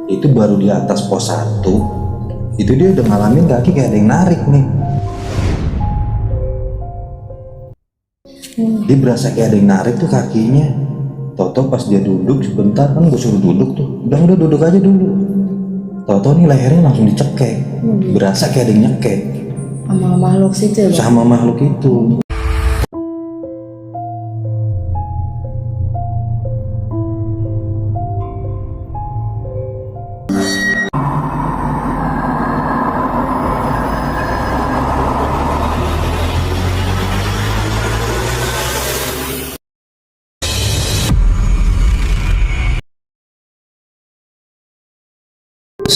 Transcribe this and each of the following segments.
Itu baru di atas pos 1 itu dia udah ngalamin kaki kayak ada yang narik nih. Dia berasa kayak ada yang narik tuh kakinya. Toto pas dia duduk sebentar, kan gue suruh duduk tuh, udah duduk aja dulu. Toto nih lehernya langsung dicekek, berasa kayak ada yang nyekek sama makhluk situ ya, Bang? sama makhluk itu.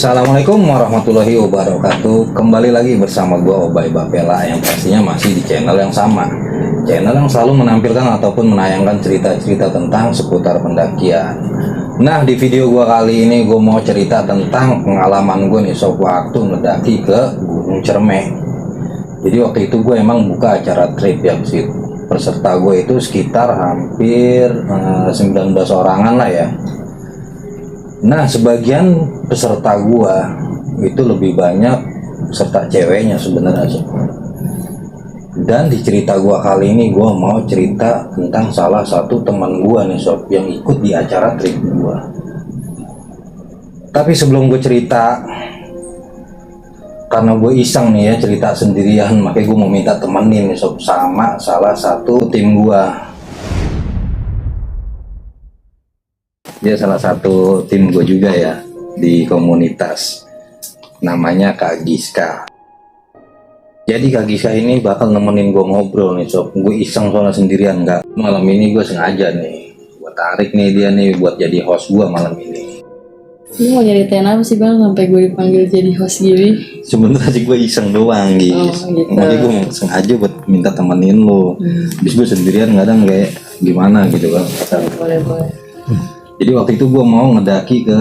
Assalamualaikum warahmatullahi wabarakatuh. Kembali lagi bersama gua Obay Bapela, yang pastinya masih di channel yang sama, channel yang selalu menampilkan ataupun menayangkan cerita-cerita tentang seputar pendakian. Nah, di video gua kali ini gua mau cerita tentang pengalaman gua nih sob waktu mendaki ke Gunung Cermai. Jadi waktu itu gue emang buka acara trip ya sih. Peserta gue itu sekitar hampir 19 orangan lah ya. Nah, sebagian peserta gua itu lebih banyak peserta ceweknya sebenarnya sih. Dan di cerita gua kali ini gua mau cerita tentang salah satu teman gua nih sob yang ikut di acara trip gua. Tapi sebelum gue cerita, karena gue iseng nih ya cerita sendirian, makanya gue mau minta temenin nih sob sama salah satu tim gua. Dia salah satu tim gue juga ya di komunitas, namanya Kak Giska. Jadi Kak Giska ini bakal nemenin gue ngobrol nih sob. Gue iseng soalnya sendirian, nggak. Malam ini gue sengaja nih buat tarik nih dia nih buat jadi host gue malam ini. Lu mau nyeritain apa sih, Bang, sampai gue dipanggil jadi host gini? Sebenarnya sih gue iseng doang gitu. Gitu. Makanya gue sengaja buat minta temenin lo. Habis gue sendirian kadang kayak gimana gitu kan. Boleh. Jadi waktu itu gue mau ngedaki ke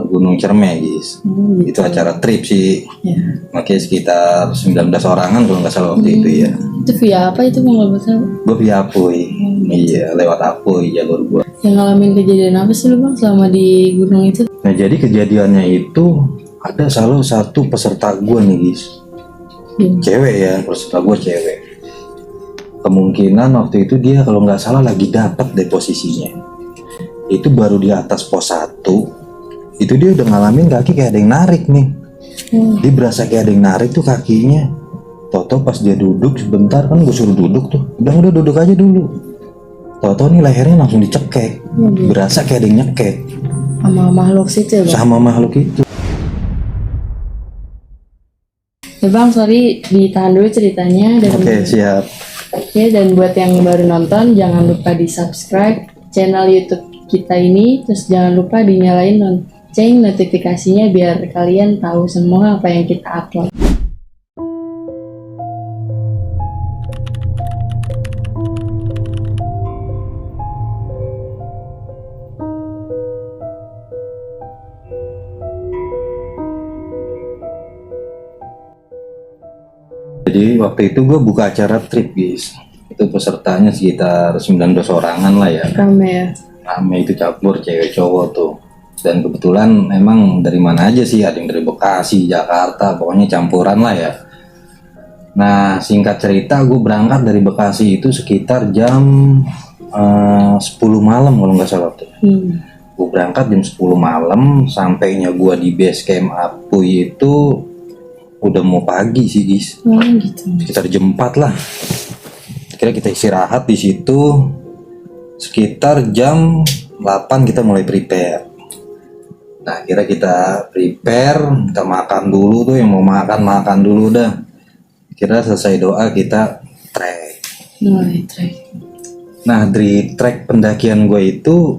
Gunung Cermai guys. Gitu. Itu acara trip sih. Ya. Makanya sekitar 19 orangan kalau nggak salah waktu itu ya. Itu via apa itu, Bang, kalau tahu? Gue via Apoy. Iya, lewat Apoy jalur gue. Yang ngalamin kejadian apa sih lu, Bang, selama di gunung itu? Nah, jadi kejadiannya itu ada salah satu peserta gue nih guys. Cewek ya, peserta gue cewek. Kemungkinan waktu itu dia kalau nggak salah lagi dapat deh posisinya. Itu baru di atas pos 1 itu dia udah ngalamin kaki kayak ada yang narik nih. Dia berasa kayak ada yang narik tuh kakinya. Toto pas dia duduk sebentar, kan gue suruh duduk tuh, udah duduk aja dulu. Toto nih lehernya langsung dicekek, berasa kayak ada yang nyekek Sama makhluk situ ya, Bang? sama makhluk itu. Ya, Bang, sorry ditahan dulu ceritanya. Dan Oke, siap. Oke, dan buat yang baru nonton, jangan lupa di subscribe channel YouTube kita ini, terus jangan lupa dinyalain lonceng notifikasinya biar kalian tahu semua apa yang kita upload. Jadi waktu itu gue buka acara trip guys. Itu pesertanya sekitar 19 orangan lah ya. Rame ya? Rame, itu campur cewek cowok tuh. Dan kebetulan emang dari mana aja sih, ada yang dari Bekasi, Jakarta, pokoknya campuran lah ya. Nah, singkat cerita gue berangkat dari Bekasi itu sekitar jam 10 malam kalau nggak salah tuh. Gue berangkat jam 10 malam, sampainya gue di base camp Apoy itu udah mau pagi sih guys. Gitu. Sekitar jam 4 lah. Kira kita istirahat di situ sekitar jam 8 kita mulai prepare. Nah, kira kita prepare, kita makan dulu tuh, yang mau makan dulu dah. Kira selesai doa kita trek. Mulai trek. Nah, dari trek pendakian gue itu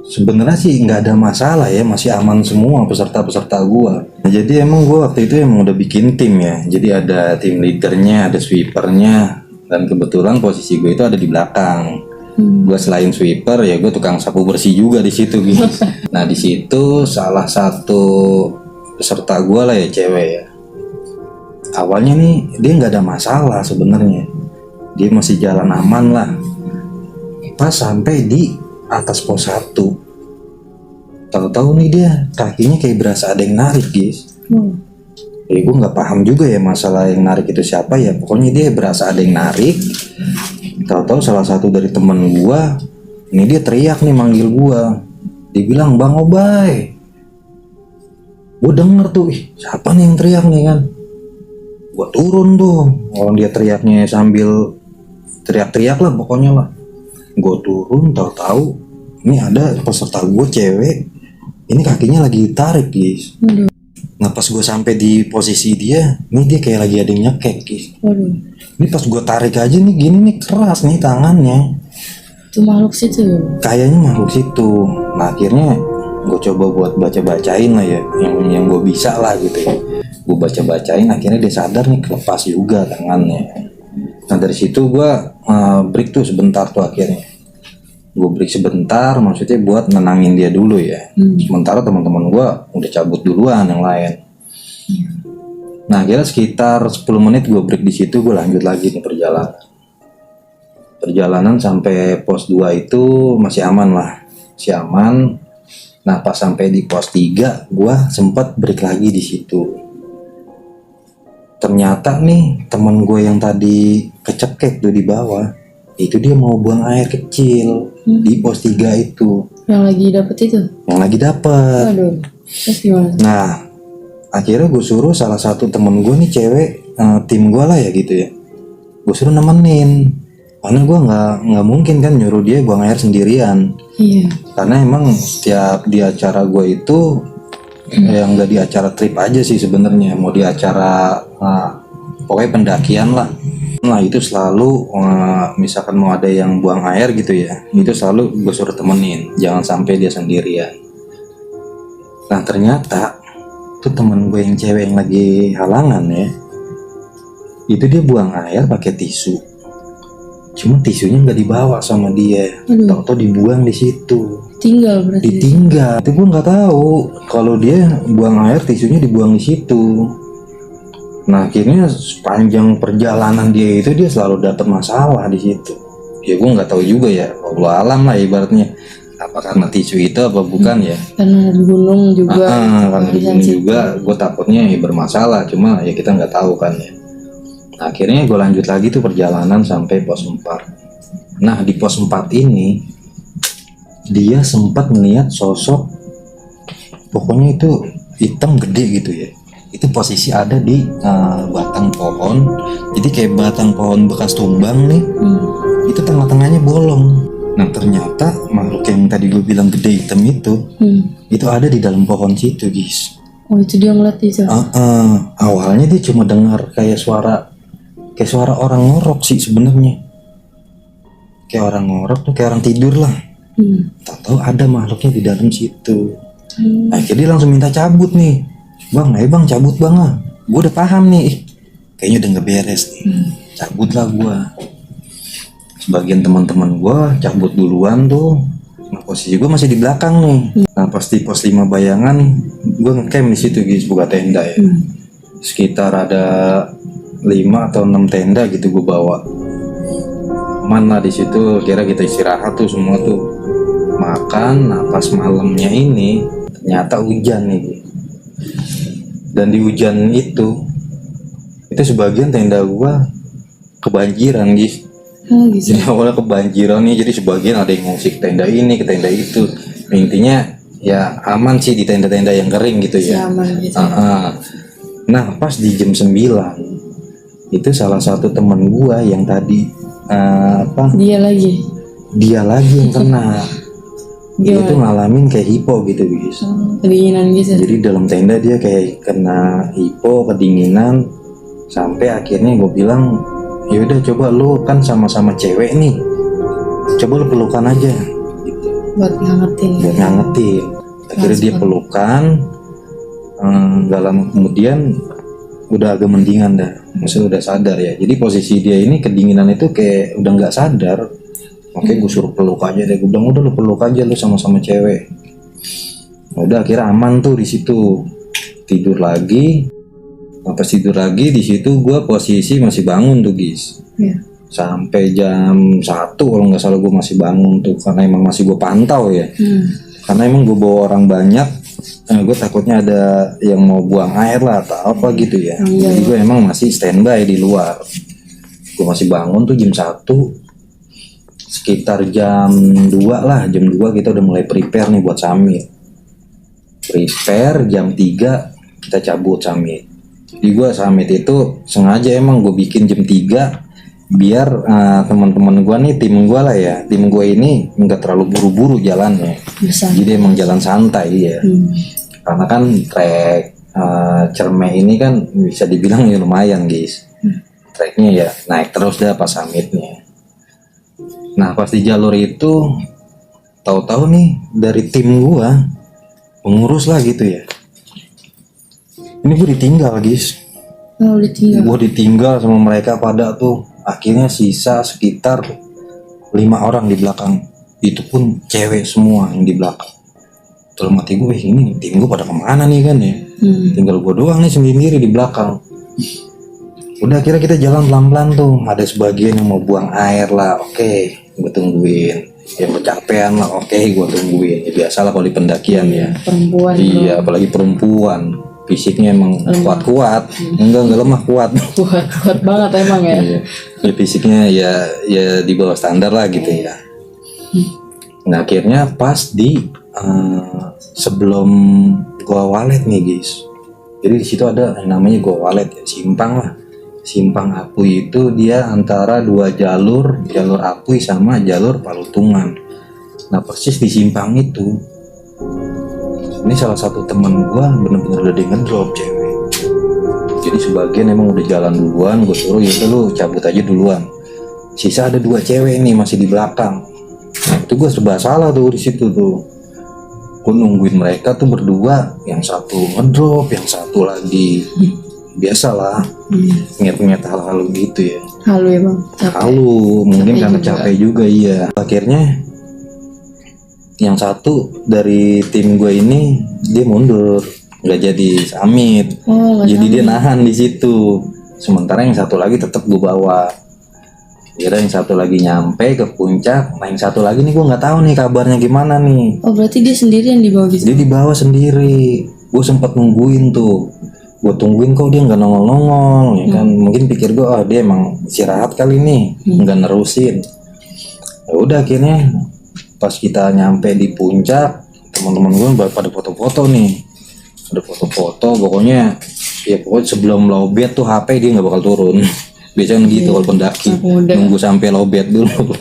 sebenarnya sih nggak ada masalah ya, masih aman semua peserta-peserta gue. Nah, jadi emang gue waktu itu emang udah bikin tim ya. Jadi ada tim leadernya, ada sweepernya, dan kebetulan posisi gue itu ada di belakang. Gue selain sweeper ya gue tukang sapu bersih juga di situ gitu. Nah, di situ salah satu peserta gue lah ya, cewek ya. Awalnya nih dia nggak ada masalah sebenarnya, dia masih jalan aman lah. Pas sampai di atas pos 1 Tahu-tahu nih dia kakinya kayak berasa ada yang narik guys. Ya gue nggak paham juga ya masalah yang narik itu siapa ya. Pokoknya dia berasa ada yang narik. Tahu-tahu salah satu dari temen gue, ini dia teriak nih manggil gue. Dia bilang, Bang Obay. Gue denger tuh, siapa nih yang teriak nih kan. Gue turun tuh. Orang dia teriaknya sambil teriak-teriak lah pokoknya lah. Gue turun, tahu-tahu ini ada peserta gue cewek. Ini kakinya lagi ditarik guys. Nah pas gue sampai di posisi dia, ini dia kayak lagi ada yang nyekek guys. Ini pas gue tarik aja nih gini nih keras nih tangannya. Itu makhluk situ. Kayaknya makhluk situ. Nah akhirnya gue coba buat baca-bacain lah ya, yang gue bisa lah gitu ya. Gue baca-bacain, akhirnya dia sadar nih, kelepas juga tangannya. Nah dari situ gue break tuh sebentar tuh akhirnya. Gue break sebentar, maksudnya buat nenangin dia dulu ya. Sementara teman-teman gue udah cabut duluan yang lain. Nah akhirnya sekitar 10 menit gue break di situ, gue lanjut lagi nih perjalanan sampai pos 2 itu masih aman lah, masih aman. Nah pas sampai di pos 3 gue sempat break lagi di situ. Ternyata nih teman gue yang tadi kecekek tuh di bawah, itu dia mau buang air kecil di pos 3 itu. Yang lagi dapet itu? Yang lagi dapet. Waduh, terus gimana? Nah akhirnya gue suruh salah satu temen gue nih cewek, tim gue lah ya gitu ya, gue suruh nemenin. Karena gue nggak mungkin kan nyuruh dia buang air sendirian. Iya. Karena emang setiap di acara gue itu yang nggak di acara trip aja sih sebenarnya, mau di acara pokoknya pendakian lah. Nah itu selalu misalkan mau ada yang buang air gitu ya, itu selalu gue suruh temenin, jangan sampai dia sendirian. Nah ternyata tuh temen gue yang cewek yang lagi halangan ya, itu dia buang air pakai tisu. Cuma tisunya nggak dibawa sama dia, tau-tau dibuang di situ. Tinggal berarti. Ditinggal. Itu gue nggak tahu kalau dia buang air tisunya dibuang di situ. Nah akhirnya sepanjang perjalanan dia itu dia selalu dapat masalah di situ. Ya gue nggak tahu juga ya, Allah alam lah ibaratnya. Apa karena tisu itu apa bukan ya? Karena di gunung juga. Karena di gunung juga, gue takutnya ya bermasalah. Cuma ya kita nggak tahu kan ya. Nah, akhirnya gue lanjut lagi tuh perjalanan sampai pos 4. Nah di pos 4 ini dia sempat melihat sosok, pokoknya itu hitam gede gitu ya. Itu posisi ada di batang pohon. Jadi kayak batang pohon bekas tumbang nih. Itu tengah-tengahnya bolong. Nah ternyata makhluk yang tadi gue bilang gede hitam itu ada di dalam pohon situ guys. Oh itu dia ngeliat itu? Awalnya dia cuma dengar kayak suara orang ngorok sih sebenarnya. Kayak orang ngorok tuh, kayak orang tidur lah. Tahu ada makhluknya di dalam situ. Akhirnya dia langsung minta cabut nih. Bang, ayo bang cabut bang lah. Gue udah paham nih. Kayaknya udah nggak beres nih. Cabut lah gue. Sebagian teman-teman gue cabut duluan tuh. Nah posisi gue masih di belakang nih. Nah pasti pos 5 bayangan gue ngecamp di situ guys, buka tenda ya. Sekitar ada 5 atau 6 tenda gitu gue bawa. Mana di situ kira kita istirahat tuh semua tuh. Makan. Nah pas malamnya ini ternyata hujan nih. Dan di hujan itu sebagian tenda gue kebanjiran guys. Gitu. Jadi awalnya kebanjiran nih, jadi sebagian ada yang ngungsi ke tenda ini, ke tenda itu. Intinya ya aman sih di tenda-tenda yang kering gitu ya. Aman gitu. Nah pas di jam 9 itu salah satu teman gua yang tadi Dia lagi yang kena. Dia itu ngalamin kayak hipo gitu guys. Kedinginan gitu. Jadi dalam tenda dia kayak kena hipo, kedinginan. Sampai akhirnya gue bilang, ya udah coba lu kan sama-sama cewek nih, coba lu pelukan aja gitu. Buat ngangetin. Akhirnya dia pelukan. Gak lama kemudian udah agak mendingan dah, maksudnya udah sadar ya. Jadi posisi dia ini kedinginan itu kayak udah nggak sadar. Oke, gue suruh peluk aja deh. Gue bilang udah lu peluk aja, lu sama-sama cewek. Udah akhirnya aman tuh di situ. Tidur lagi. Pas tidur lagi di situ gue posisi masih bangun tuh guys. Sampai jam 1 kalau nggak salah gue masih bangun tuh, karena emang masih gue pantau ya. karena emang gue bawa orang banyak, gue takutnya ada yang mau buang air lah atau apa gitu ya. Iya. Jadi gue emang masih standby di luar. Gue masih bangun tuh jam 1, sekitar jam 2 lah, jam 2 kita udah mulai prepare nih buat summit. Prepare jam 3 kita cabut summit. Jadi gue summit itu sengaja emang gue bikin jam 3 biar teman-teman gue nih, tim gue lah ya, tim gue ini nggak terlalu buru-buru jalannya. Bisa. Jadi emang jalan santai ya. Karena kan trek Cerme ini kan bisa dibilang ya lumayan guys. Treknya ya naik terus dah pas summitnya. Nah pas di jalur itu tahu-tahu nih dari tim gue pengurus lah gitu ya. Ini gue ditinggal guys. Oh, ditinggal. Gue ditinggal sama mereka pada tuh. Akhirnya sisa sekitar 5 orang di belakang. Itu pun cewek semua yang di belakang. Dalam hati gue, ini tim gue pada kemana nih kan ya. Tinggal gue doang nih sendiri di belakang. Udah akhirnya kita jalan pelan-pelan tuh. Ada sebagian yang mau buang air lah. Oke, gue tungguin. Yang kecapean lah. Oke, gue tungguin. Ya, biasalah kalau di pendakian ya. Perempuan. Iya, apalagi perempuan. Fisiknya emang kuat-kuat. Enggak lemah, kuat. Kuat banget emang ya. Iya. Ya, fisiknya ya di bawah standar lah gitu ya. Nah akhirnya pas di sebelum Goa Walet nih guys. Jadi di situ ada yang namanya Goa Walet ya, simpang lah. Simpang Apui itu dia antara 2 jalur Apui sama jalur Palutungan. Nah persis di simpang itu, ini salah satu teman gua bener-bener udah di ngedrop cewek. Jadi sebagian emang udah jalan duluan, gue suruh ya lu cabut aja duluan. Sisa ada 2 cewek nih masih di belakang. Nah itu gue serba salah tuh di situ tuh. Gue nungguin mereka tuh berdua, yang satu ngedrop, yang satu lagi biasalah nget-nget hal-hal gitu ya. Halu ya bang. Halu, mungkin Capek karena juga. capek juga iya. Akhirnya yang satu dari tim gue ini dia mundur, nggak jadi summit. Oh, nggak Jadi sama. dia nahan di situ. Sementara yang satu lagi tetap gue bawa. Kira yang satu lagi nyampe ke puncak, nah yang satu lagi nih gue nggak tahu nih kabarnya gimana nih. Oh berarti dia sendirian di bawah gitu. Dia dibawa sendiri. Gue sempat nungguin tuh. Gue tungguin kok dia nggak nongol-nongol, ya kan? Mungkin pikir gue, oh dia emang istirahat kali nih, nggak nerusin. Ya udah akhirnya pas kita nyampe di puncak, teman-teman gue pada foto-foto nih. Ada foto-foto, pokoknya sebelum lowbat tuh HP dia nggak bakal turun. Biasanya gitu kalau pendaki, Udah. nunggu sampai lowbat dulu.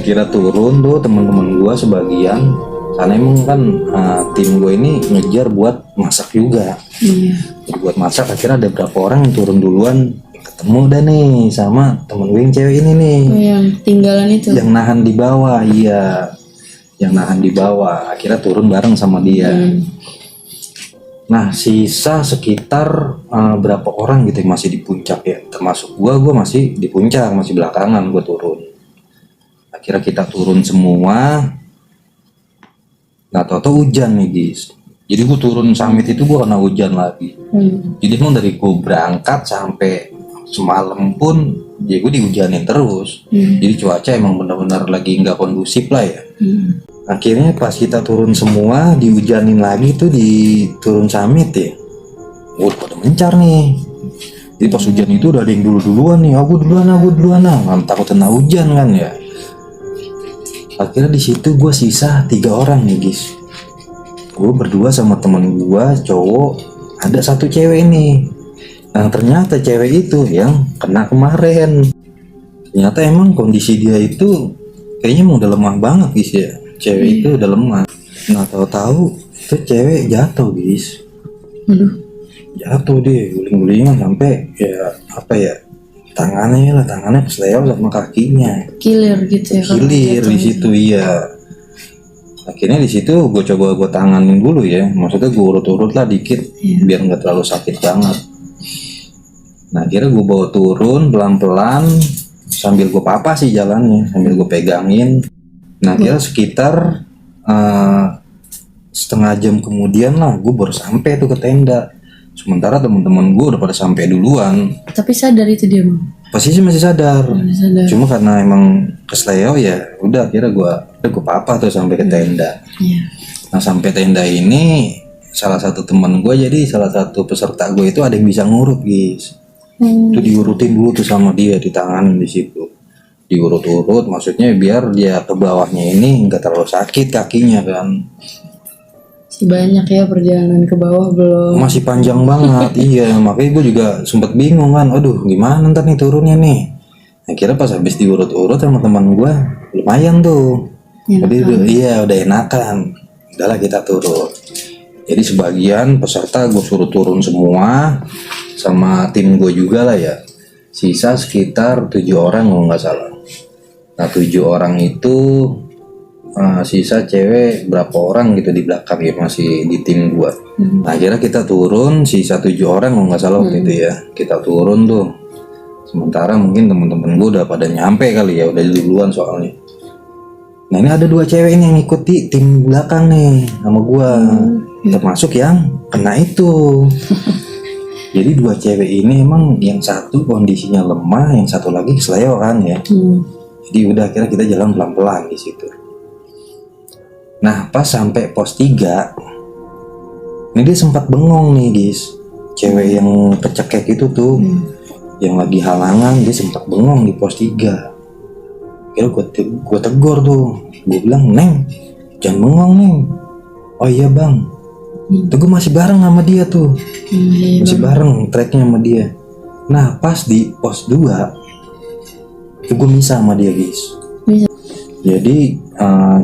Kira turun tuh teman-teman gua sebagian, karena emang kan tim gue ini ngejar buat masak juga. Iya. Jadi buat masak akhirnya ada berapa orang yang turun duluan, ketemu dah nih sama temen gue yang cewek ini nih, Oh yang tinggalan itu. yang nahan di bawah. Iya, yang nahan di bawah. Akhirnya turun bareng sama dia. Nah sisa sekitar berapa orang gitu yang masih di puncak ya, termasuk gua masih di puncak, masih belakangan gua turun. Akhirnya kita turun semua. Nah tau-tau hujan nih guys. Jadi gua turun summit itu gua kena hujan lagi. Jadi emang dari gua berangkat sampai semalam pun ya gua dihujanin terus. Jadi cuaca emang benar-benar lagi nggak kondusif lah ya. Akhirnya pas kita turun semua dihujanin lagi tuh di turun summit ya. Pada mencar nih. Jadi pas hujan itu udah ada yang duluan nih. Aku duluan nah. Takut kena hujan kan ya. Akhirnya di situ gue sisa 3 orang nih guys. Gue berdua sama temen gue cowok. Ada 1 cewek nih. Nah ternyata cewek itu yang kena kemarin. Ternyata emang kondisi dia itu kayaknya emang udah lemah banget guys ya. Cewek itu udah lemah. Nah tahu-tahu tuh cewek jatuh guys. Jatuh dia guling-gulingan sampai tangannya kesleo sama kakinya. Kilir gitu ya. kalau Kilir jatuh. di situ iya. Akhirnya di situ gue coba tanganin dulu ya. Maksudnya gue urut-urut lah dikit biar nggak terlalu sakit banget. Nah akhirnya gue bawa turun pelan-pelan sambil gue papa sih jalannya, sambil gue pegangin. Nah kira sekitar setengah jam kemudian lah gue baru sampai tuh ke tenda. Sementara teman-teman gue udah pada sampai duluan. Tapi sadar itu dia bang. Pasti sih masih sadar. Sadar. Cuma karena emang kesleo ya udah akhirnya gue gue papa tuh sampai ke tenda. Iya. Nah sampai tenda ini salah satu teman gue, jadi salah satu peserta gue itu ada yang bisa ngurut guys. Itu diurutin dulu tuh sama dia, ditanganin di situ, diurut-urut, maksudnya biar dia ke bawahnya ini nggak terlalu sakit kakinya kan. Masih banyak ya perjalanan ke bawah belum. Masih panjang banget. Iya, makanya gue juga sempet bingung kan, aduh gimana ntar nih turunnya nih. Akhirnya pas habis diurut-urut sama teman gue, lumayan tuh. Jadi iya udah enakan. Udahlah kita turun. Jadi sebagian peserta gue suruh turun semua, sama tim gue juga lah ya. Sisa sekitar 7 orang kalau nggak salah. Nah 7 orang itu sisa cewek berapa orang gitu di belakang ya, masih di tim gue. Nah akhirnya kita turun, sisa 7 orang kalau nggak salah waktu itu ya. Kita turun tuh. Sementara mungkin temen-temen gue udah pada nyampe kali ya, udah duluan soalnya. Nah ini ada 2 cewek ini yang ikut di tim belakang nih sama gue, termasuk yang kena itu. Jadi 2 cewek ini emang yang satu kondisinya lemah, yang satu lagi kesleo kan ya. Jadi udah akhirnya kita jalan pelan-pelan di situ. Nah pas sampai pos 3, ini dia sempat bengong nih guys. Cewek yang kecekek itu tuh, yang lagi halangan, dia sempat bengong di pos 3. Kira gue tegur tuh, gue bilang, "Neng, jangan bengong Neng." "Oh iya bang." Tuh gue masih bareng sama dia tuh, masih bareng treknya sama dia. Nah pas di pos 2 itu gue misah sama dia guys. Jadi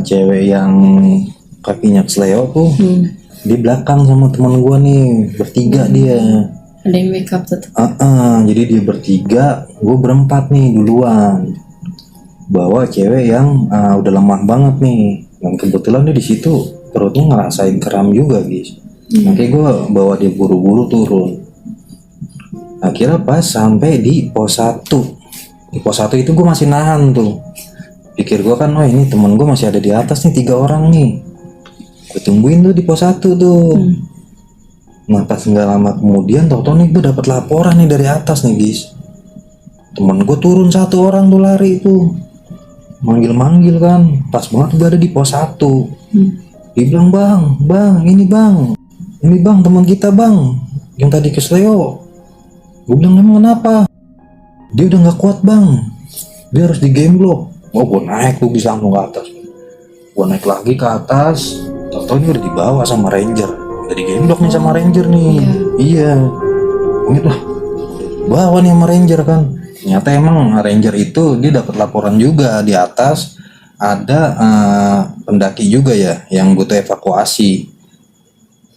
cewek yang kakinya kesleo tuh di belakang sama teman gue nih, bertiga dia. Ada yang make up tetap. Jadi dia bertiga, gue berempat nih duluan. Bawa cewek yang udah lemah banget nih, dan kebetulan dia di situ perutnya ngerasain kram juga guys. Makanya gue bawa dia buru-buru turun. Akhirnya pas sampai di pos 1, di pos 1 itu gue masih nahan tuh. Pikir gue kan, oh ini temen gue masih ada di atas nih, 3 orang nih. Gue tungguin tuh di pos 1 tuh. Nah pas nggak lama kemudian, tau-tau nih gue dapet laporan nih dari atas nih guys. Temen gue turun 1 orang tuh lari tuh, manggil-manggil kan. Pas banget gue ada di pos 1. Dia bilang, bang, ini bang teman kita bang, yang tadi kesleo. Gue bilang, emang kenapa? Dia udah nggak kuat bang, dia harus digemblok. Oh gue naik tuh bisa langsung ke atas. Gue naik lagi ke atas, tau-tau ini udah dibawa sama ranger, udah digemblok nih sama ranger nih. Iya. Ini lah, bawa nih sama ranger kan. Ternyata emang ranger itu dia dapat laporan juga di atas ada pendaki juga ya yang butuh evakuasi.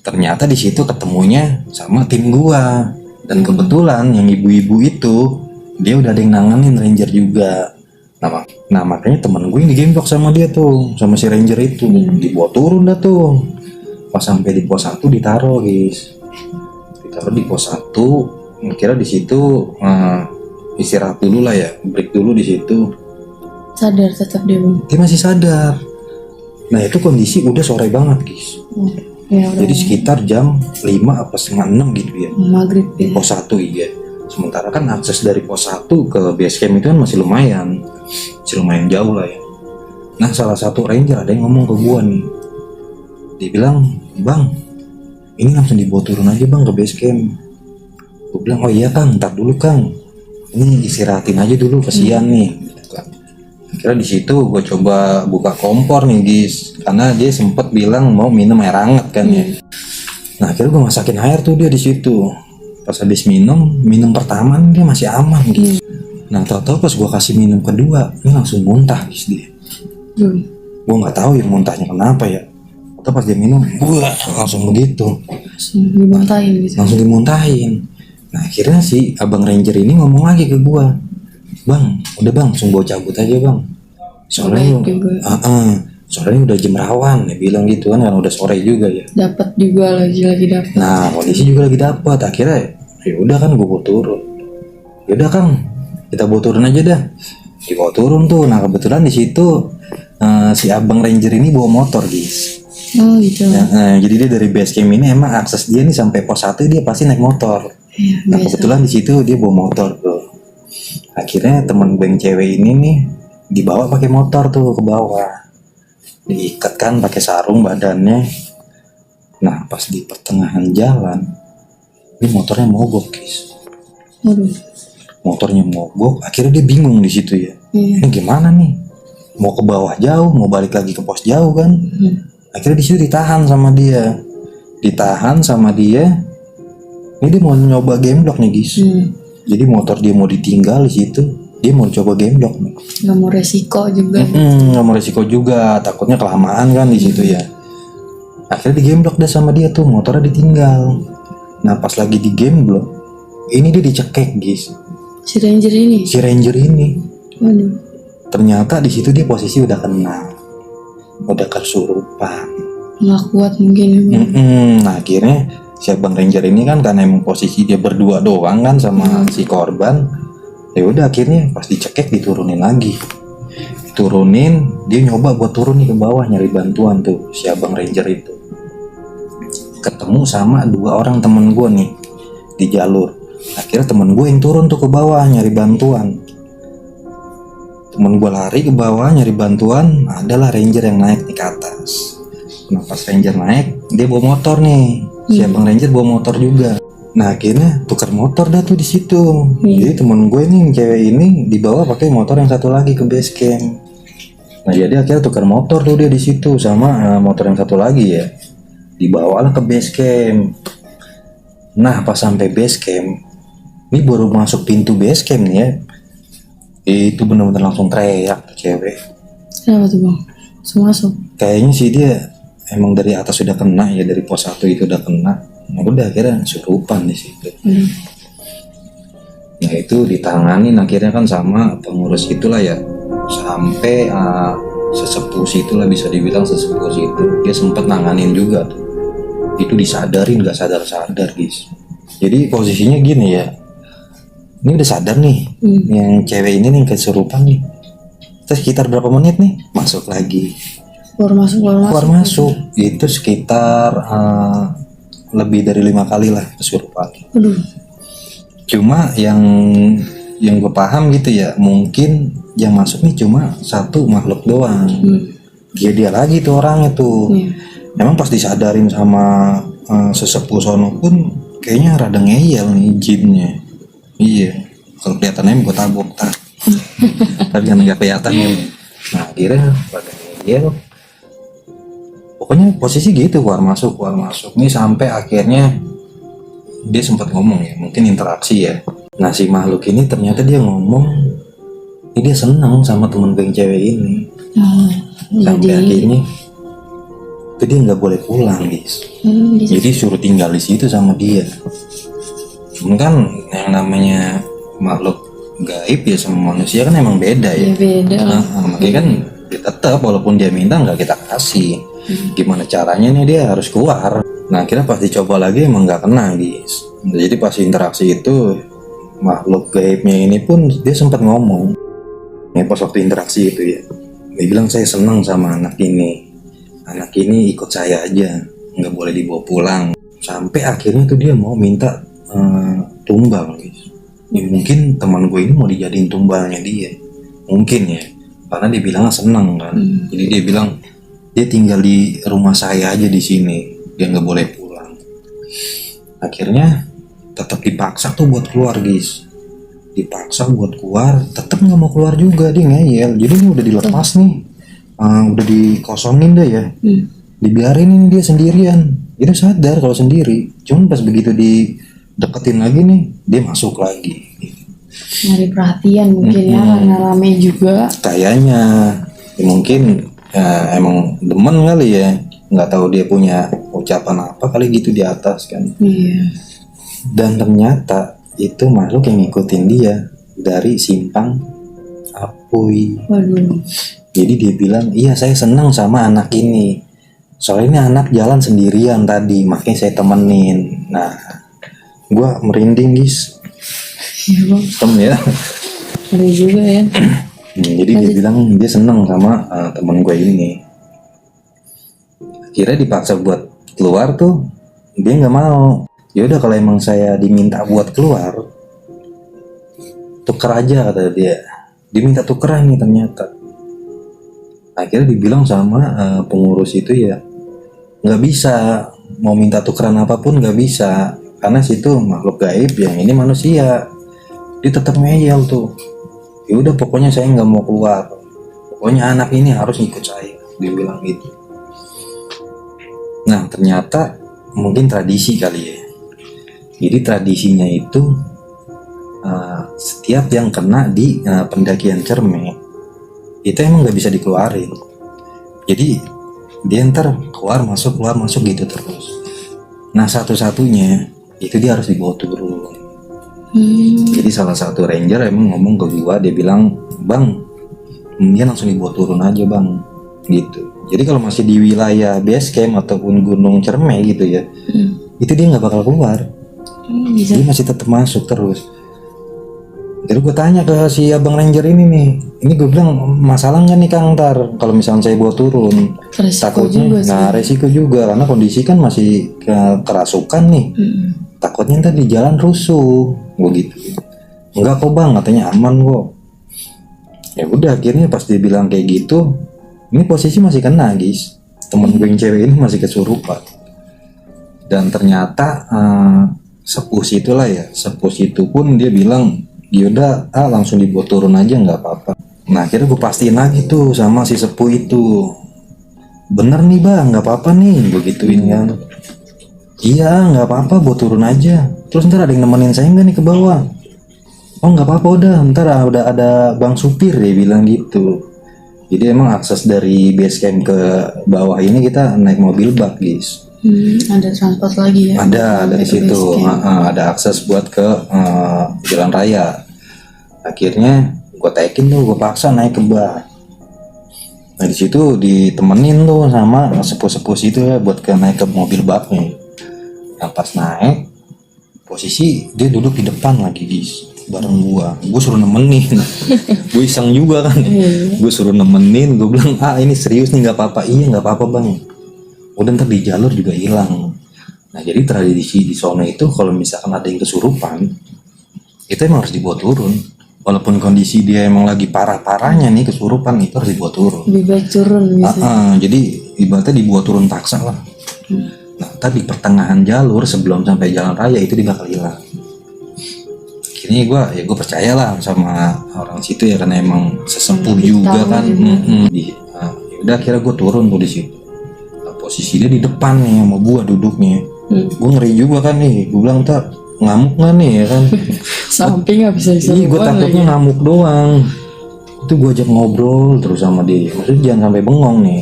Ternyata di situ ketemunya sama tim gua, dan kebetulan yang ibu-ibu itu dia udah ada yang nanganin ranger juga. Nah makanya temen gue yang digemblok sama dia tuh, sama si ranger itu, dibawa turun dah tuh. Pas sampai di pos 1 ditaruh guys, ditaruh di pos 1. Kira di situ istirahat dulu lah ya, break dulu di situ. Sadar tetap dia bang. Dia masih sadar. Nah itu kondisi udah sore banget guys. Jadi sekitar jam 5 apa setengah 6 gitu ya. Maghrib di pos 1 iya. Sementara kan akses dari pos 1 ke base camp itu kan masih lumayan jauh lah ya. Nah salah satu ranger ada yang ngomong ke gua nih. Dia bilang, "Bang, ini langsung dibawa turun aja bang ke base camp." Gue bilang, "Oh iya Kang, ntar dulu Kang, ini istirahatin aja dulu, kasihan nih." Kira di situ gue coba buka kompor nih guys, karena dia sempet bilang mau minum air hangat kan ya. Nah akhirnya gue masakin air tuh dia di situ. Pas habis minum pertama dia masih aman guys. Nah tau-tau pas gue kasih minum kedua, ini langsung muntah guys dia. Gue nggak tahu ya muntahnya kenapa ya. Atau pas dia minum, langsung begitu. Dimuntahin gitu. Langsung dimuntahin. Nah akhirnya si abang ranger ini ngomong lagi ke gue, "Bang, udah bang, langsung bawa cabut aja bang. Soalnya soalnya udah jam rawan," dia bilang gitu kan, udah sore juga ya. Dapat juga lagi dapat. Nah kondisi juga lagi dapat. Akhirnya ya udah kan gue bawa turun. Ya udah Kang, kita bawa turun aja dah. Dibawa turun tuh. Nah kebetulan di situ si abang ranger ini bawa motor guys. Oh gitu. Jadi dia dari base camp ini emang akses dia nih sampai pos 1 dia pasti naik motor. Nah kebetulan di situ dia bawa motor tuh. Akhirnya temen gue yang cewek ini nih dibawa pakai motor tuh ke bawah. diikat kan pakai sarung badannya. Nah pas di pertengahan jalan ini motornya mogok guys. Waduh. Motornya mogok, akhirnya dia bingung di situ ya. Iya. Ini gimana nih? Mau ke bawah jauh, mau balik lagi ke pos jauh kan? Akhirnya di situ ditahan sama dia. Ini dia mau nyoba gemblok nih guys. Jadi motor dia mau ditinggal di situ, dia mau coba gemblok nih. Nggak mau resiko juga. Nggak mau resiko juga, takutnya kelamaan kan di situ ya. Akhirnya digemblok deh sama dia tuh, motornya ditinggal. Nah pas lagi digemblok, ini dia dicekek guys. Si Ranger ini. Waduh. Ternyata di situ dia posisi udah kena, udah kesurupan. Nggak kuat mungkin. Nah akhirnya si Abang Ranger ini kan karena emang posisi dia berdua doang kan sama si korban. Ya udah akhirnya pas dicekek diturunin lagi. Dia nyoba buat turun nih ke bawah nyari bantuan tuh si Abang Ranger itu. Ketemu sama 2 orang temen gue nih di jalur. Akhirnya temen gue yang turun tuh ke bawah nyari bantuan. Temen gue lari ke bawah nyari bantuan, adalah Ranger yang naik nih ke atas. Nah pas Ranger naik, dia bawa motor nih. Si Abang Ranger bawa motor juga. Nah akhirnya tukar motor dah tuh di situ. Jadi temen gue nih yang cewek ini dibawa pakai motor yang satu lagi ke base camp. Nah jadi akhirnya tukar motor tuh dia di situ sama motor yang satu lagi ya. Dibawalah ke base camp. Nah pas sampai base camp, ini baru masuk pintu base camp nih ya. Itu benar-benar langsung teriak cewek. Kenapa tuh bang? Langsung masuk. Kayaknya sih dia emang dari atas sudah kena ya, dari pos 1 itu udah kena. Nah udah akhirnya surupan di situ. Nah itu ditanganin akhirnya kan sama pengurus itulah ya. Sampai sesepuh situlah, bisa dibilang sesepuh situ. Dia sempat nanganin juga tuh. Itu disadarin gak sadar-sadar guys. Jadi posisinya gini ya. Ini udah sadar nih, yang cewek ini nih kesurupan nih. Terus sekitar berapa menit nih, masuk lagi. Keluar masuk. Itu sekitar lebih dari 5 kali lah kesurupan. Cuma yang gue paham gitu ya, mungkin yang masuk nih cuma 1 makhluk doang. Dia lagi tuh orangnya tuh. Emang pas disadarin sama sesepuh sono pun kayaknya rada ngeyel nih jinnya. Iya, kalau kelihatannya gue tabok tak. Tapi kan nggak kelihatan ya. Nah akhirnya pada ngeyel. Pokoknya posisi gitu, keluar masuk. Ini sampai akhirnya dia sempat ngomong ya, mungkin interaksi ya. Nah si makhluk ini ternyata dia ngomong, ini dia senang sama temen geng cewek ini. Sampai akhirnya itu dia nggak boleh pulang guys. Jadi suruh tinggal di situ sama dia. Cuman kan yang namanya makhluk gaib ya sama manusia kan emang beda ya. Beda. Makanya kan dia tetap walaupun dia minta nggak kita kasih. Gimana caranya nih dia harus keluar. Nah akhirnya pas dicoba lagi emang nggak kena guys. Jadi pas interaksi itu makhluk gaibnya ini pun dia sempat ngomong. Nih pas waktu interaksi itu ya, dia bilang saya senang sama anak ini. Anak ini ikut saya aja, nggak boleh dibawa pulang. Sampai akhirnya tuh dia mau minta tumbal guys. Ya, mungkin teman gue ini mau dijadiin tumbalnya dia. Mungkin ya, karena dia bilangnya senang kan. Jadi dia bilang dia tinggal di rumah saya aja di sini, dia nggak boleh pulang. Akhirnya tetap dipaksa tuh buat keluar guys. Dipaksa buat keluar, tetap nggak mau keluar juga, dia ngeyel. Jadi ini udah dilepas nih, udah dikosongin deh ya. Dibiarin ini dia sendirian. Dia sadar kalau sendiri. Cuman pas begitu dideketin lagi nih, dia masuk lagi. Nyari perhatian mungkin ya, karena rame juga. Kayaknya ya mungkin emang demen kali ya, nggak tahu dia punya ucapan apa kali gitu di atas kan. Dan ternyata itu makhluk yang ngikutin dia dari simpang Apuy. Jadi dia bilang, iya saya senang sama anak ini, soalnya ini anak jalan sendirian tadi, makanya saya temenin. Nah gue merinding guys. Ya Ngeri juga ya. Jadi dia bilang dia seneng sama temen gue ini. Akhirnya dipaksa buat keluar tuh, dia nggak mau. Ya udah kalau emang saya diminta buat keluar, tuker aja kata dia. Diminta tukeran nih ternyata. Akhirnya dibilang sama pengurus itu ya nggak bisa, mau minta tukeran apapun nggak bisa, karena situ makhluk gaib, yang ini manusia. Dia tetap ngeyel tuh, ya udah pokoknya saya nggak mau keluar, pokoknya anak ini harus ikut saya, dia bilang gitu. Nah ternyata mungkin tradisi kali ya, jadi tradisinya itu setiap yang kena di pendakian Cermek itu emang nggak bisa dikeluarin, jadi dia ntar keluar masuk gitu terus. Nah satu-satunya itu dia harus dibawa turun. Jadi salah satu ranger emang ngomong ke gua, dia bilang, bang, dia langsung dibawa turun aja bang, gitu. Jadi kalau masih di wilayah base camp ataupun gunung Cermek gitu ya, itu dia nggak bakal keluar, Bisa. dia masih tetap masuk terus. Jadi gue tanya ke si abang ranger ini gue bilang, masalah nggak nih Kang ntar kalau misalnya saya bawa turun? Resiko Takutnya, juga sih. nah resiko juga karena kondisi kan masih kerasukan nih. Takutnya ntar di jalan rusuh, gue gitu. Enggak kok bang, katanya aman kok. Ya udah akhirnya pas dia bilang kayak gitu, ini posisi masih kena guys. Temen gue yang cewek ini masih kesurupan. Dan ternyata sepuh itulah ya, sepuh itu pun dia bilang, yaudah langsung dibawa turun aja nggak apa-apa. Nah akhirnya gue pastiin lagi tuh sama si sepuh itu, bener nih bang nggak apa-apa nih, gue gituin kan. Iya nggak apa-apa, bawa turun aja. Terus ntar ada yang nemenin saya nggak nih ke bawah? Oh nggak apa-apa, udah ntar udah ada bang supir, dia bilang gitu. Jadi emang akses dari base camp ke bawah ini kita naik mobil bak guys. Ada transport lagi ya? Ada dari Sampai ke situ, base camp. ada akses buat ke jalan raya. Akhirnya gue taikin tuh, gue paksa naik ke bak. Nah di situ ditemenin tuh sama sepuh-sepuh itu ya buat ke naik ke mobil baknya. Nah pas naik, posisi dia duduk di depan lagi guys, bareng gue suruh nemenin. Gue iseng juga kan, gue suruh nemenin, gue bilang ini serius nih nggak apa-apa. Iya nggak apa-apa bang, udah ntar di jalur juga hilang. Nah jadi tradisi di sono itu kalau misalkan ada yang kesurupan, itu emang harus dibawa turun. Walaupun kondisi dia emang lagi parah-parahnya nih kesurupan, itu harus dibawa turun. Lebih baik turun gitu. Jadi ibaratnya dibawa turun paksa lah. Nah tadi pertengahan jalur sebelum sampai jalan raya itu dia bakal hilang. Akhirnya gue percaya lah sama orang situ ya, karena emang sesepuh juga kan. Udah akhirnya gue turun tuh di situ. Posisi dia di depan nih sama gua duduknya. Gue ngeri juga kan nih, gue bilang ntar ngamuk nggak nih ya kan. Sampai nggak bisa Iya gue takutnya ngamuk doang. Itu gue ajak ngobrol terus sama dia, maksudnya jangan sampai bengong nih.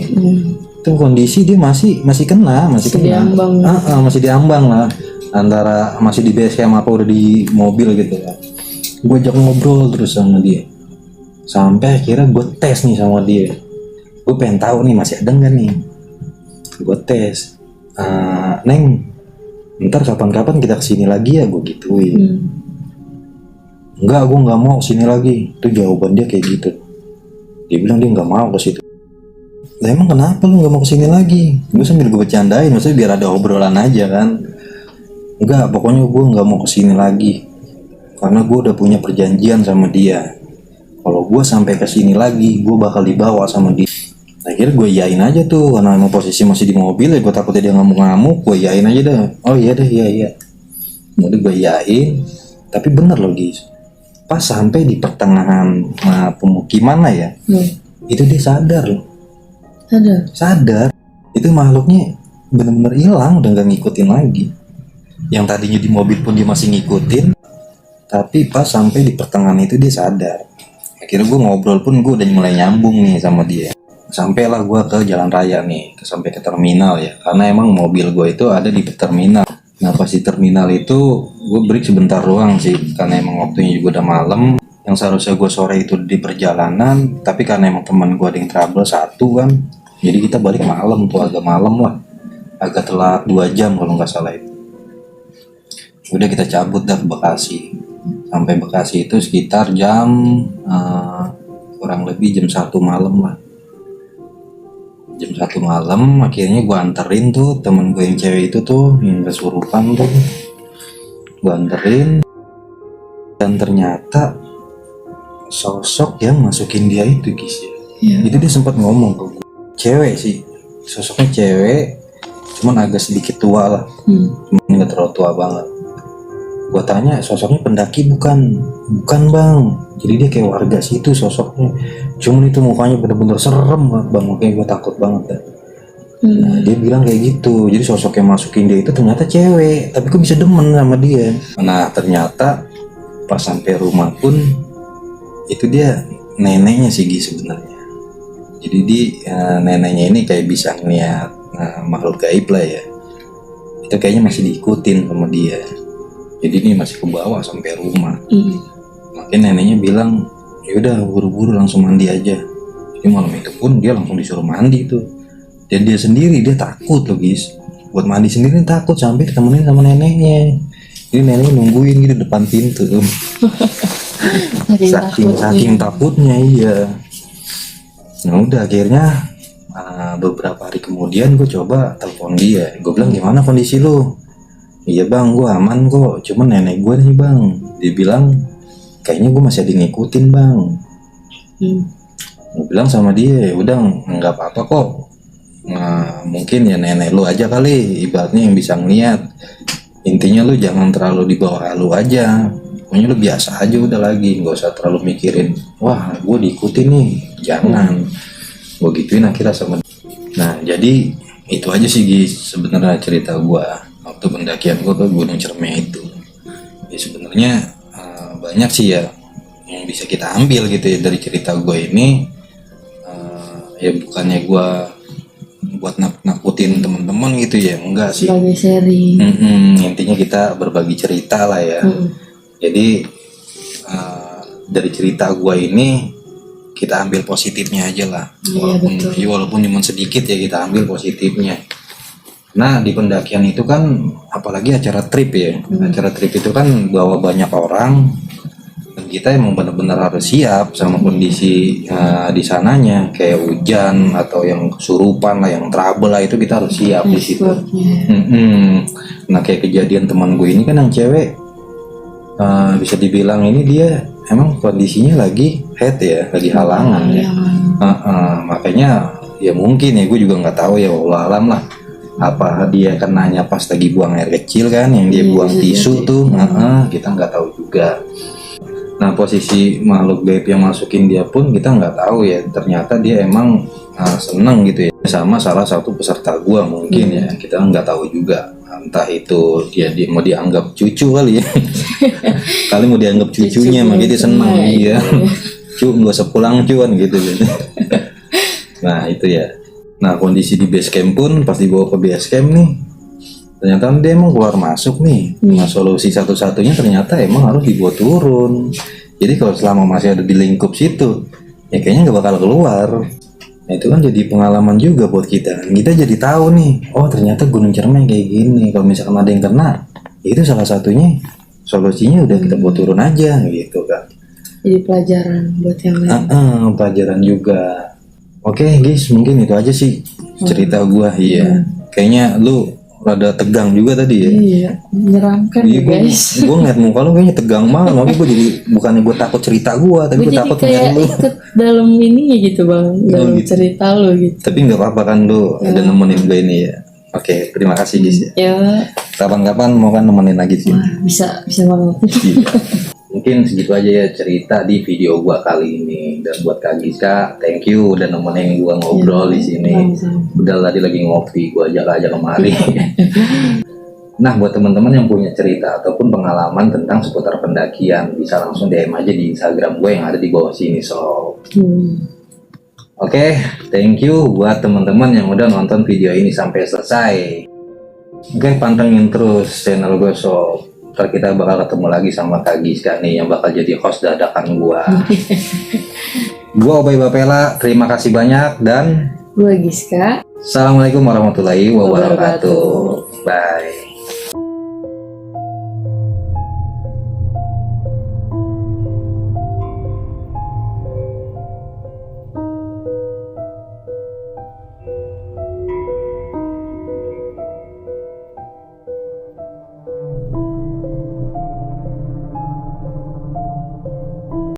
Itu kondisi dia masih kena, masih diambang. Masih diambang lah, antara masih di base camp apa udah di mobil gitu ya. Gue ajak ngobrol terus sama dia sampai akhirnya gue tes nih sama dia. Gue pengen tahu nih masih ada nggak nih. Gue tes, Neng, ntar kapan-kapan kita kesini lagi ya, gue gituin. Enggak, gue nggak mau kesini lagi. Itu jawaban dia kayak gitu. Dia bilang dia nggak mau ke situ. Lah emang kenapa lu nggak mau kesini lagi? Gue sambil gue bercandain, maksudnya biar ada obrolan aja kan. Enggak, pokoknya gue nggak mau kesini lagi karena gue udah punya perjanjian sama dia. Kalau gue sampai kesini lagi, gue bakal dibawa sama dia. Akhirnya gue iyain aja tuh, karena emang posisi masih di mobil ya, gue takutnya dia ngamuk-ngamuk, gue iyain aja dah. Oh iya deh, iya. Jadi gue iyain, tapi bener loh guys, pas sampai di pertengahan pemukiman lah ya, itu dia sadar loh. Sadar, itu makhluknya bener-bener hilang, udah gak ngikutin lagi. Yang tadinya di mobil pun dia masih ngikutin, tapi pas sampai di pertengahan itu dia sadar. Akhirnya gue ngobrol pun gue udah mulai nyambung nih sama dia. Sampailah gue ke jalan raya nih, sampai ke terminal ya, karena emang mobil gue itu ada di terminal. Nah pas di terminal itu gue break sebentar doang sih, karena emang waktunya juga udah malam. Yang seharusnya gue sore itu di perjalanan, tapi karena emang teman gue ada yang trouble satu kan, jadi kita balik malam tuh, agak malam lah, agak telat 2 jam kalau nggak salah itu. Udah kita cabut dah ke Bekasi. Sampai Bekasi itu sekitar jam kurang lebih jam 1 malam lah. Jam 1 malam akhirnya gue anterin tuh temen gue yang cewek itu tuh yang kesurupan tuh, gue anterin. Dan ternyata sosok yang masukin dia itu guys ya, Iya. Jadi dia sempat ngomong ke gue, cewek sih, sosoknya cewek, cuman agak sedikit tua lah, nggak terlalu tua banget. Gue tanya sosoknya pendaki bukan bang, jadi dia kayak warga situ sosoknya, cuman itu mukanya bener-bener serem banget bang, makanya gue takut banget dah. Nah, dia bilang kayak gitu, jadi sosok yang masukin dia itu ternyata cewek, tapi gue bisa demen sama dia. Nah ternyata pas sampai rumah pun itu dia neneknya sih Gi sebenarnya. Jadi neneknya ini kayak bisa ngeliat makhluk gaib lah ya. Itu kayaknya masih diikutin sama dia. Jadi ini masih ke bawah sampai rumah. Makanya neneknya bilang, yaudah buru-buru langsung mandi aja. Jadi malam itu pun dia langsung disuruh mandi tuh. Dan dia sendiri dia takut loh guys. Buat mandi sendiri takut sampai ditemenin sama neneknya. Jadi neneknya nungguin gitu depan pintu. Saking takutnya iya. Nah udah akhirnya beberapa hari kemudian gue coba telepon dia. Gue bilang gimana kondisi lu? Iya bang, gue aman kok. Cuman nenek gue nih bang. Dia bilang kayaknya gue masih ada ngikutin bang. Gue bilang sama dia, udah nggak apa-apa kok. Nah, mungkin ya nenek lu aja kali, ibaratnya yang bisa ngeliat. Intinya lu jangan terlalu dibawa lu aja. Pokoknya lu biasa aja udah lagi, nggak usah terlalu mikirin. Wah, gue diikutin nih, jangan. Gue gituin akhirnya sama. Nah, jadi itu aja sih guys sebenarnya cerita gue waktu pendakian gue ke Gunung Ciremai itu. Ya sebenarnya banyak sih ya yang bisa kita ambil gitu ya dari cerita gue ini. Ya bukannya gue buat nakutin teman-teman gitu ya, enggak sih. Sebagai sharing. Intinya kita berbagi cerita lah ya. Jadi dari cerita gue ini kita ambil positifnya aja lah. Walaupun cuma sedikit ya kita ambil positifnya. Nah di pendakian itu kan apalagi acara trip ya. Acara trip itu kan bawa banyak orang. Dan kita emang benar-benar harus siap sama kondisi di sananya, kayak hujan atau yang kesurupan lah, yang trouble lah, itu kita harus siap di situ. Nah kayak kejadian teman gue ini kan yang cewek, bisa dibilang ini dia emang kondisinya lagi head ya, lagi halangan ya. Makanya ya mungkin ya gue juga nggak tahu ya, wallahu alam lah. Apa dia kenanya pas lagi buang air kecil kan, yang dia buang tisu tuh, kita nggak tahu juga. Nah posisi makhluk gaib yang masukin dia pun kita nggak tahu ya, ternyata dia emang seneng gitu ya sama salah satu peserta gua mungkin ya, kita nggak tahu juga, entah itu dia mau dianggap cucu kali ya. Kali mau dianggap cucunya makanya dia seneng ya. Cu nggak usah pulang cuan gitu. Nah itu ya. Nah kondisi di base camp pun pas dibawa ke base camp nih, ternyata dia emang keluar masuk nih. Nah solusi satu-satunya ternyata emang harus dibuat turun. Jadi kalau selama masih ada di lingkup situ, ya kayaknya nggak bakal keluar. Nah itu kan jadi pengalaman juga buat kita. Kita jadi tahu nih, oh ternyata Gunung Ciremai kayak gini. Kalau misalkan ada yang kena, itu salah satunya solusinya udah kita buat turun aja gitu kan. Jadi pelajaran buat yang lain. Pelajaran juga. Oke guys, mungkin itu aja sih cerita gua. Iya. Kayaknya lu rada tegang juga tadi ya. Iya, menyeramkan ya guys. Gue ngeliat muka lu kayaknya tegang banget. Makanya gue jadi bukannya gue takut cerita gue, tapi gue takut ngeliat lu. Ikut dalam ininya gitu bang, dalam gitu. Cerita lu gitu. Tapi nggak apa-apa kan lu ada nemenin gue ini ya. Oke, terima kasih guys ya. Ya. Kapan-kapan mau kan nemenin lagi sih. Bisa banget. Iya. Mungkin segitu aja ya cerita di video gua kali ini. Dan buat Kak Giska, thank you udah nemenin gua ngobrol di sini. Udah tadi lagi ngopi, gua ajak aja kemari. Nah, buat teman-teman yang punya cerita ataupun pengalaman tentang seputar pendakian, bisa langsung DM aja di Instagram gue yang ada di bawah sini sob. Oke, thank you buat teman-teman yang udah nonton video ini sampai selesai. Oke, pantengin terus channel gue sob. Ntar kita bakal ketemu lagi sama Kak Giska nih yang bakal jadi host dadakan gua. Gua Obay Bapela, terima kasih banyak dan gua Giska. Assalamualaikum warahmatullahi wabarakatuh. Bye.